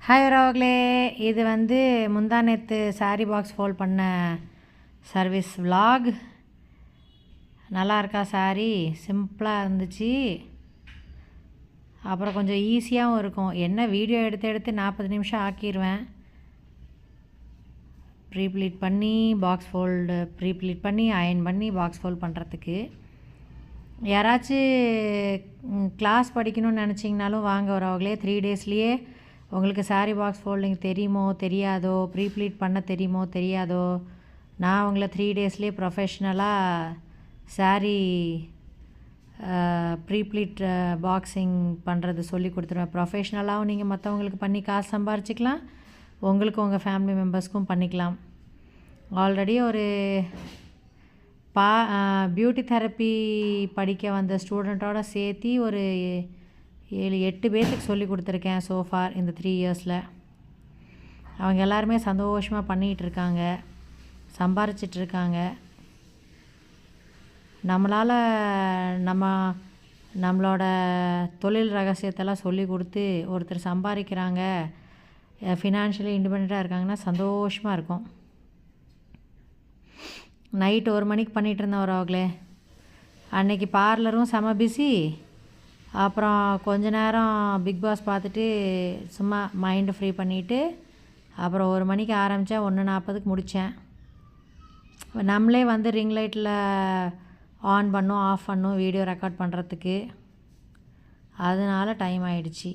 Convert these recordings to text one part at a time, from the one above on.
Hi உறவுகளே, இது முந்தா நேற்று சாரீ பாக்ஸ் ஃபோல்ட் பண்ண சர்வீஸ் vlog. நல்லா இருக்கா சாரீ? சிம்பிளாக இருந்துச்சு. அப்புறம் கொஞ்சம் ஈஸியாகவும் இருக்கும். என்ன வீடியோ எடுத்து 40 நிமிஷம் ஆக்கிடுவேன். ப்ளீட் பண்ணி பாக்ஸ் ஃபோல்டு ப்ளீட் பண்ணி அயன் பண்ணி பாக்ஸ் ஃபோல்ட் பண்ணுறதுக்கு. யாராச்சும் கிளாஸ் படிக்கணும்னு நினச்சிங்கனாலும் வாங்க உறவுகளே. 3 டேஸ்லேயே உங்களுக்கு சாரீ பாக்ஸ் ஃபோல்டிங் தெரியுமோ தெரியாதோ, ப்ளீட் பண்ண தெரியுமோ தெரியாதோ, நான் உங்களை 3 டேஸ்லேயே ப்ரொஃபஷ்னலாக சாரீ ப்ளீட் பாக்ஸிங் பண்ணுறது சொல்லி கொடுத்துருவேன். ப்ரொஃபஷ்னலாகவும் நீங்கள் மற்றவங்களுக்கு பண்ணி காசு சம்பாரிச்சிக்கலாம், உங்களுக்கு உங்கள் ஃபேமிலி மெம்பர்ஸ்க்கும் பண்ணிக்கலாம். ஆல்ரெடி ஒரு பியூட்டி தெரப்பி படிக்க வந்த ஸ்டூடெண்ட்டோடு சேர்த்து ஒரு 7-8 பேர்த்துக்கு சொல்லி கொடுத்துருக்கேன் சோஃபார் இந்த 3 இயர்ஸில். அவங்க எல்லாருமே சந்தோஷமாக பண்ணிகிட்ருக்காங்க, சம்பாரிச்சிட்ருக்காங்க. நம்மளால் நம்மளோட தொழில் ரகசியத்தெல்லாம் சொல்லி கொடுத்து ஒருத்தர் சம்பாதிக்கிறாங்க, ஃபினான்ஷியலி இண்டிபெண்ட்டாக இருக்காங்கன்னா சந்தோஷமாக இருக்கும். நைட்டு 1 மணிக்கு பண்ணிகிட்டு இருந்தேன் உறவுகளே. அன்றைக்கி பார்லரும் செம பிஸி. அப்புறம் கொஞ்ச நேரம் பிக் பாஸ் பார்த்துட்டு சும்மா மைண்டு ஃப்ரீ பண்ணிவிட்டு அப்புறம் 1 மணிக்கு ஆரம்பித்தேன், 1:40க்கு முடித்தேன். நம்மளே ரிங் லைட்டில் ஆன் பண்ணும் ஆஃப் பண்ணும் வீடியோ ரெக்கார்ட் பண்ணுறதுக்கு, அதனால டைம் ஆகிடுச்சி.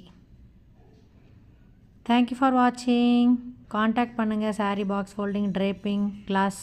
தேங்க்யூ ஃபார் வாட்சிங். காண்டாக்ட் பண்ணுங்கள் sari box folding draping class.